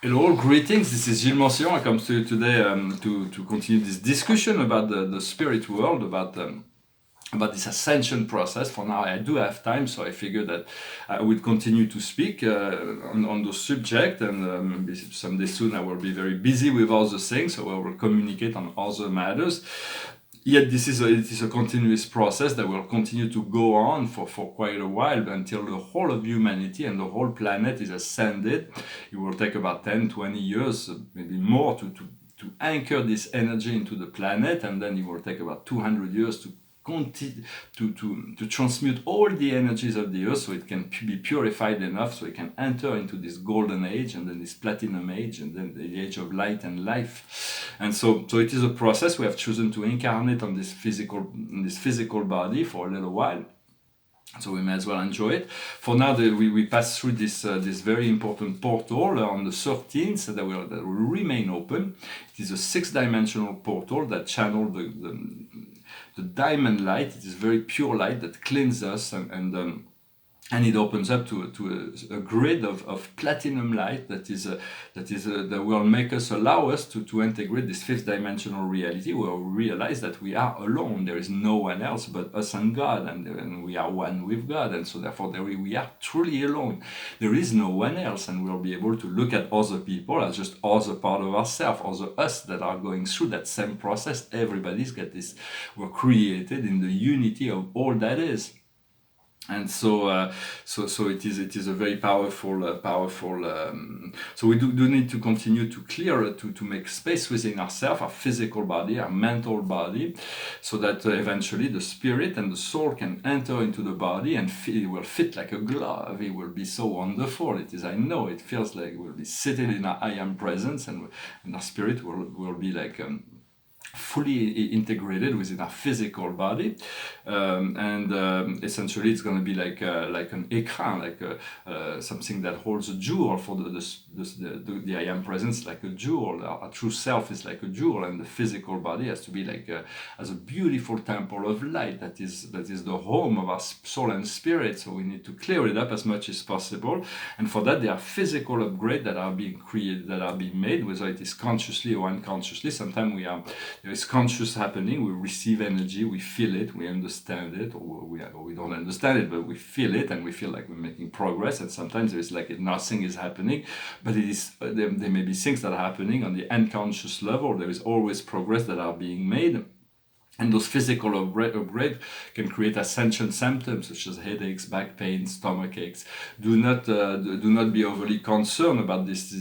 Hello, greetings. This is Gilles Mancion. I come to you today to continue this discussion about the spirit world, about this ascension process. For now, I do have time, so I figure that I will continue to speak on the subject, and maybe someday soon I will be very busy with other things, so I will communicate on other matters. Yet it is a continuous process that will continue to go on for quite a while until the whole of humanity and the whole planet is ascended. It will take about 10, 20 years, maybe more, to anchor this energy into the planet, and then it will take about 200 years to transmute all the energies of the earth so it can be purified enough so it can enter into this golden age and then this platinum age and then the age of light and life. And so it is a process. We have chosen to incarnate on this physical body for a little while, so we may as well enjoy it. For now, we pass through this very important portal on the 13th that will remain open. It is a 6-dimensional portal that channels the diamond light. It is very pure light that cleans us, and it opens up to a grid of platinum light that will allow us to integrate this 5th-dimensional reality, where we realize that we are alone. There is no one else but us and God, and we are one with God, and so therefore we are truly alone. There is no one else, and we'll be able to look at other people as just other part of ourselves, other us that are going through that same process. Everybody's got this. We're created in the unity of all that is. And so it is a very powerful. So we do need to continue to clear, to make space within ourselves, our physical body, our mental body, so that eventually the spirit and the soul can enter into the body and it will fit like a glove. It will be so wonderful. I know it feels like we'll be sitting in our I am presence, and our spirit will be like fully integrated within our physical body, and essentially it's going to be like an écran, like something that holds a jewel for the I am presence, like a jewel. Our true self is like a jewel, and the physical body has to be like as a beautiful temple of light that is the home of our soul and spirit. So we need to clear it up as much as possible, and for that there are physical upgrades that are being created, that are being made, whether it is consciously or unconsciously. Sometimes there is conscious happening. We receive energy, we feel it, we understand it, or we don't understand it, but we feel it, and we feel like we're making progress. And sometimes there is like nothing is happening, but it is there may be things that are happening on the unconscious level. There is always progress that are being made. And those physical upgrades can create ascension symptoms such as headaches, back pain, stomach aches. Do not be overly concerned about this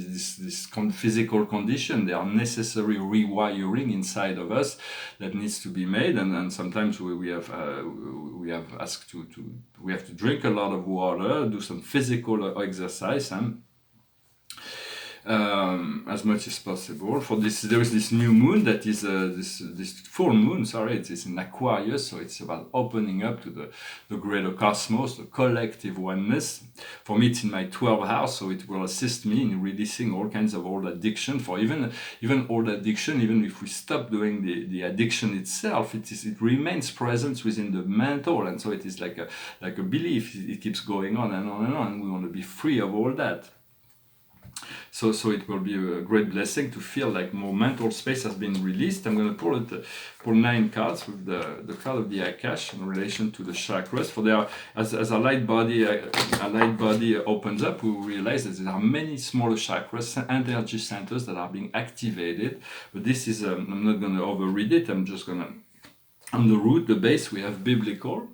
physical condition. There are necessary rewiring inside of us that needs to be made, and sometimes we have asked we have to drink a lot of water, do some physical exercise, and as much as possible. For this, there is this new moon that is this full moon. Sorry, it is in Aquarius, so it's about opening up to the greater cosmos, the collective oneness. For me, it's in my 12th house, so it will assist me in releasing all kinds of old addiction. For even old addiction, even if we stop doing the addiction itself, it remains present within the mental, and so it is like a belief. It keeps going on and on and on. And we want to be free of all that. So it will be a great blessing to feel like more mental space has been released. I'm going to pull 9 cards with the card of the Akash in relation to the chakras. For there, as a light body opens up, we will realize that there are many smaller chakras, energy centers that are being activated. But this is I'm not going to overread it. I'm just going to, on the root, the base, we have biblical.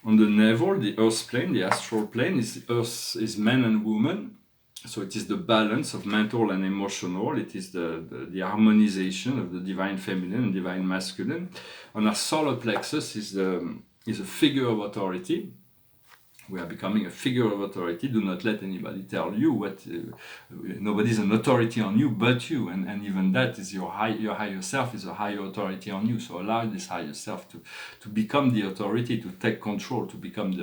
On the navel, the earth plane, the astral plane, earth is man and woman. So it is the balance of mental and emotional. It is the harmonization of the divine feminine and divine masculine. On our solar plexus is a figure of authority. We are becoming a figure of authority. Do not let anybody tell you what. Nobody's an authority on you but you, and even that is your higher self is a higher authority on you. So allow this higher self to become the authority, to take control, to become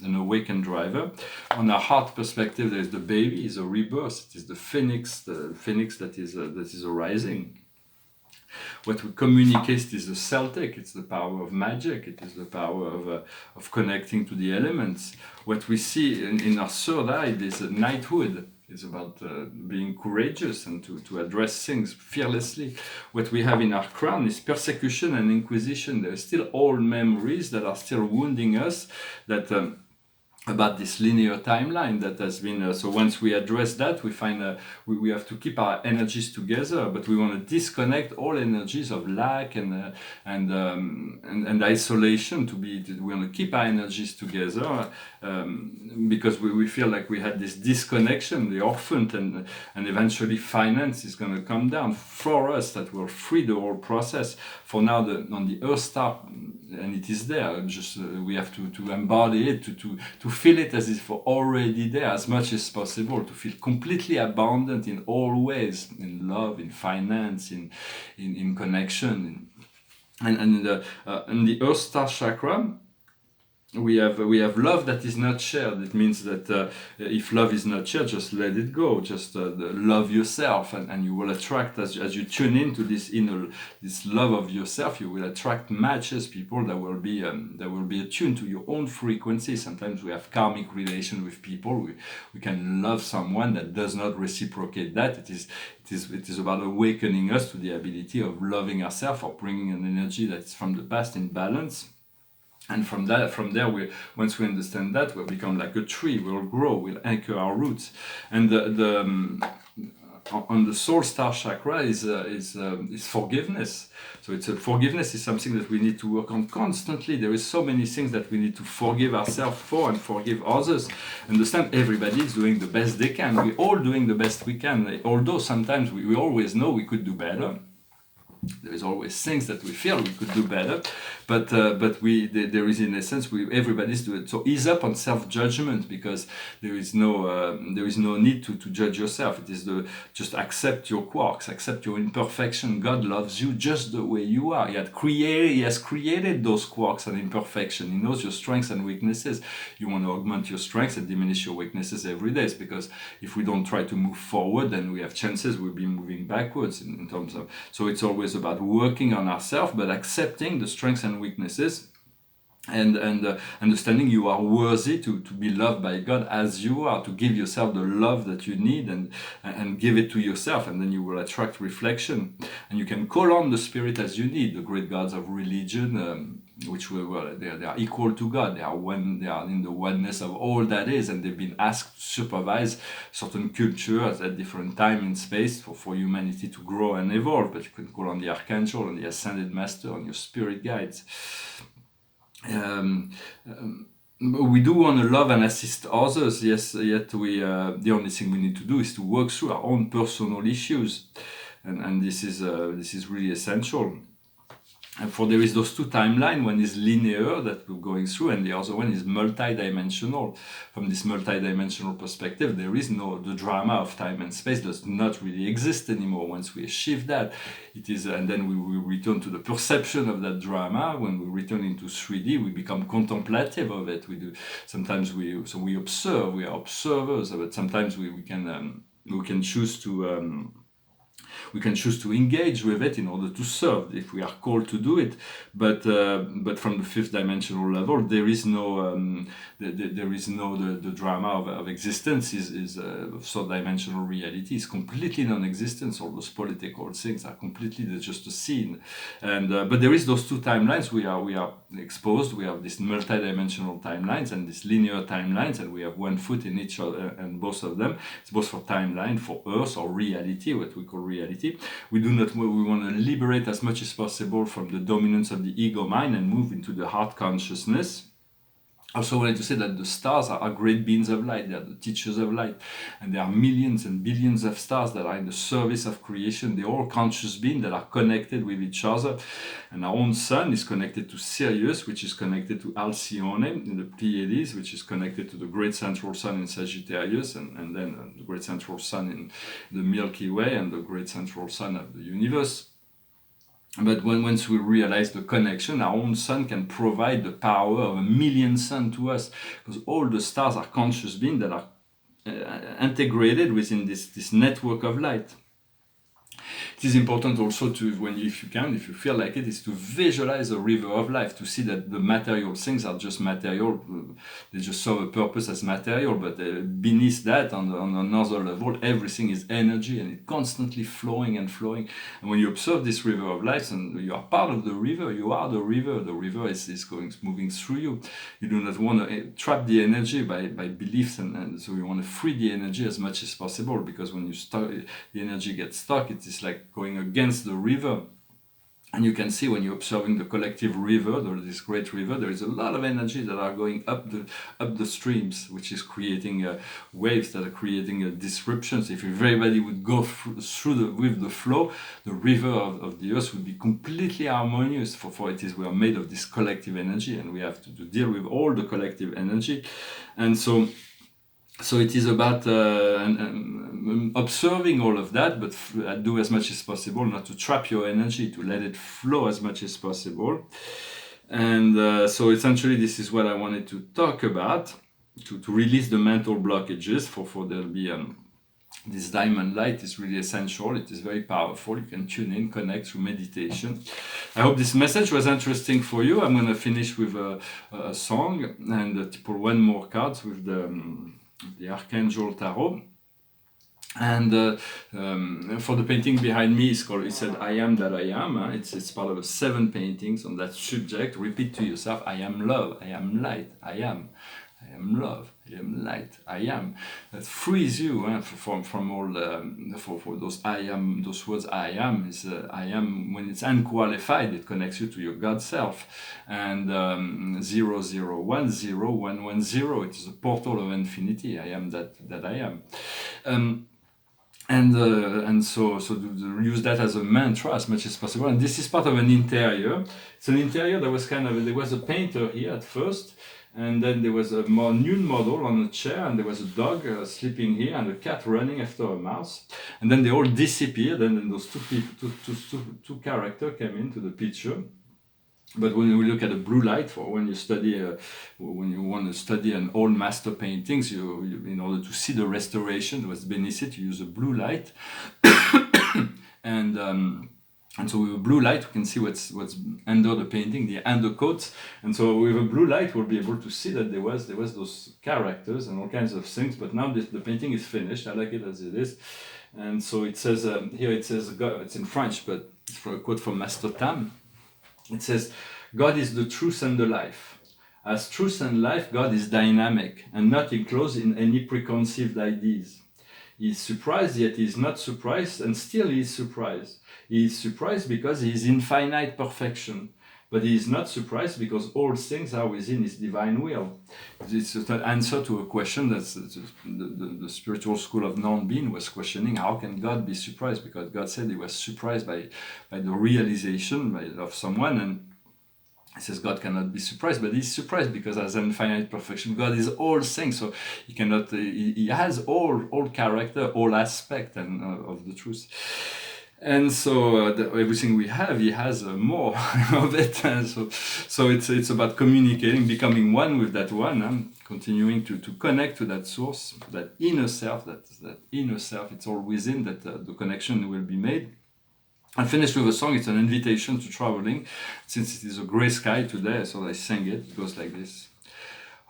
an awakened driver. On a heart perspective, there is the baby, is a rebirth. It is the phoenix that is arising. What we communicate is the Celtic. It's the power of magic. It is the power of connecting to the elements. What we see in our third eye is knighthood. It's about being courageous and to address things fearlessly. What we have in our crown is persecution and inquisition. There are still old memories that are still wounding us, that about this linear timeline that has been so once we address that, we find we have to keep our energies together, but we want to disconnect all energies of lack and isolation. We want to keep our energies together, because we feel like we had this disconnection, the orphan, and eventually finance is going to come down for us, that will free the whole process. For now, on the Earth star, and it is there, just we have to embody it, to feel it as if we're already there as much as possible, to feel completely abundant in all ways, in love, in finance, in connection, and in the Earth star chakra. We have love that is not shared. It means that if love is not shared, just let it go. Just love yourself, and you will attract, as you tune into this love of yourself, you will attract matches, people that will be attuned to your own frequency. Sometimes we have karmic relation with people. We can love someone that does not reciprocate that. It is about awakening us to the ability of loving ourselves, or bringing an energy that's from the past in balance. And from there, once we understand that, we'll become like a tree. We'll grow. We'll anchor our roots. And on the soul star chakra is forgiveness. So forgiveness is something that we need to work on constantly. There is so many things that we need to forgive ourselves for and forgive others. Understand, everybody is doing the best they can. We're all doing the best we can. Although sometimes we always know we could do better. There is always things that we feel we could do better, but there is, in essence, everybody's doing it. So ease up on self-judgment, because there is no need to judge yourself. It is just accept your quirks, accept your imperfection. God loves you just the way you are. He has created those quirks and imperfection. He knows your strengths and weaknesses. You want to augment your strengths and diminish your weaknesses every day, because if we don't try to move forward, then we have chances we'll be moving backwards in terms of. So it's always about working on ourselves, but accepting the strengths and weaknesses, and understanding you are worthy to be loved by God as you are, to give yourself the love that you need, and give it to yourself, and then you will attract reflection, and you can call on the spirit as you need. The great gods of religion, which they are equal to God. They are one. They are in the oneness of all that is, and they've been asked to supervise certain cultures at different time and space for humanity to grow and evolve. But you can call on the archangel, and the ascended master, and your spirit guides. We do want to love and assist others, yes. Yet the only thing we need to do is to work through our own personal issues, and this is really essential. And for there is those two timelines. One is linear that we're going through, and the other one is multidimensional. From this multidimensional perspective, the drama of time and space does not really exist anymore. Once we achieve that, it is, and then we will return to the perception of that drama. When we return into 3D, we become contemplative of it. Sometimes we observe. We are observers, but sometimes we can choose to. We can choose to engage with it in order to serve, if we are called to do it. But from the fifth dimensional level, there is no the drama of existence is third dimensional reality is completely non-existent. All those political things are completely just a scene. And but there is those two timelines. We are exposed. We have these multidimensional timelines and these linear timelines, and we have one foot in each other, and both of them. It's both for timeline, for Earth, or reality, what we call reality. We want to liberate as much as possible from the dominance of the ego mind and move into the heart consciousness. Also, I wanted to say that the stars are great beings of light. They are the teachers of light. And there are millions and billions of stars that are in the service of creation. They're all conscious beings that are connected with each other. And our own sun is connected to Sirius, which is connected to Alcyone in the Pleiades, which is connected to the great central sun in Sagittarius, and then the great central sun in the Milky Way, and the great central sun of the universe. But once we realize the connection, our own sun can provide the power of 1,000,000 suns to us, because all the stars are conscious beings that are integrated within this network of light. It is important also to, if you feel like it, is to visualize a river of life, to see that the material things are just material, they just serve a purpose as material, but beneath that, on another level, everything is energy, and it's constantly flowing and flowing. And when you observe this river of life, and you are part of the river, you are the river is moving through you. You do not want to trap the energy by beliefs, and so you want to free the energy as much as possible, because when the energy gets stuck, it is like going against the river. And you can see when you're observing the collective river, this great river, there is a lot of energy that are going up the streams, which is creating waves that are creating disruptions. If everybody would go with the flow, the river of the earth would be completely harmonious. For it is we are made of this collective energy, and we have to deal with all the collective energy. And so it is about observing all of that, but do as much as possible not to trap your energy, to let it flow as much as possible. And so essentially this is what I wanted to talk about, to release the mental blockages, for there'll be this diamond light is really essential. It is very powerful. You can tune in, connect through meditation. I hope this message was interesting for you. I'm going to finish with a song, and pull one more card with the Archangel Tarot. And for the painting behind me, it said I am that I am. It's part of 7 paintings on that subject. Repeat to yourself: I am love, I am light, I am love, I am light, I am. That frees you from all for those I am, those words. I am is I am. When it's unqualified, it connects you to your God self. And 00101110, it is a portal of infinity. I am that I am. And so use that as a mantra as much as possible. And this is part of an interior. It's an interior that was there was a painter here at first, and then there was a more nude model on a chair, and there was a dog sleeping here, and a cat running after a mouse. And then they all disappeared, and then those two characters came into the picture. But when we look at the blue light, for when you study, when you want to study an old master paintings, you in order to see the restoration what's beneath it, you use a blue light, and so with a blue light we can see what's under the painting, the undercoats. And so with a blue light we'll be able to see that there was those characters and all kinds of things. But now the painting is finished. I like it as it is. And so it says here, it says God, it's in French, but it's for a quote from Master Tam. It says, God is the truth and the life. As truth and life, God is dynamic and not enclosed in any preconceived ideas. He is surprised, yet he is not surprised, and still he is surprised. He is surprised because he is infinite perfection, but he is not surprised because all things are within his divine will. It's an answer to a question that the spiritual school of non-being was questioning: how can God be surprised? Because God said he was surprised by the realization of someone, and he says God cannot be surprised, but he's surprised because as infinite perfection, God is all things, so he cannot. He has all character, all aspect, and of the truth. And so everything we have, he has more of it. And so it's about communicating, becoming one with that one, continuing to connect to that source, that inner self, that inner self. It's all within that the connection will be made. I finished with a song. It's an invitation to traveling. Since it is a gray sky today, so I sang it. It goes like this.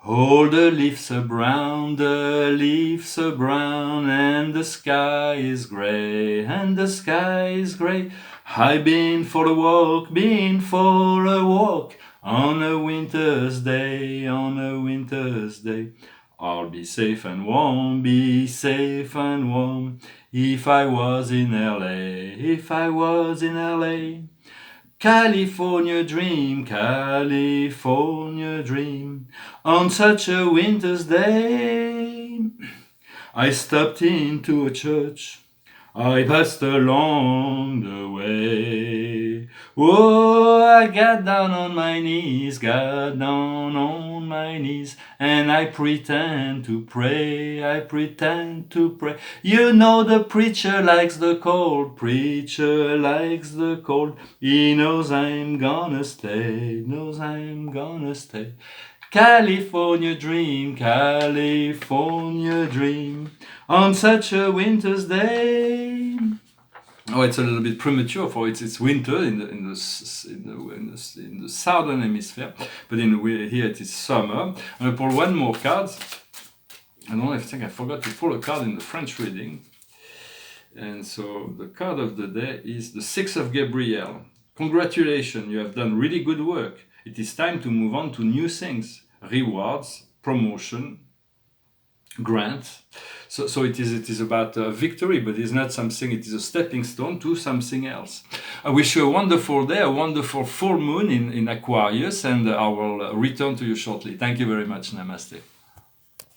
Oh, the leaves are brown, and the sky is gray, and the sky is gray. I've been for a walk, on a winter's day, I'll be safe and warm, if I was in LA. California dream, on such a winter's day. I stepped into a church, I passed along the way. Oh, I got down on my knees, and I pretend to pray, You know the preacher likes the cold, He knows I'm gonna stay, California dream, on such a winter's day. Oh, it's a little bit premature for it's winter in the southern hemisphere, but here it is summer. I'm gonna pull one more card. I don't know if I forgot to pull a card in the French reading. And so the card of the day is the Six of Gabriel. Congratulations, you have done really good work. It is time to move on to new things, rewards, promotion, grant. So it is about victory, but it's not something, it is a stepping stone to something else. I wish you a wonderful day, a wonderful full moon in Aquarius, and I will return to you shortly. Thank you very much. Namaste.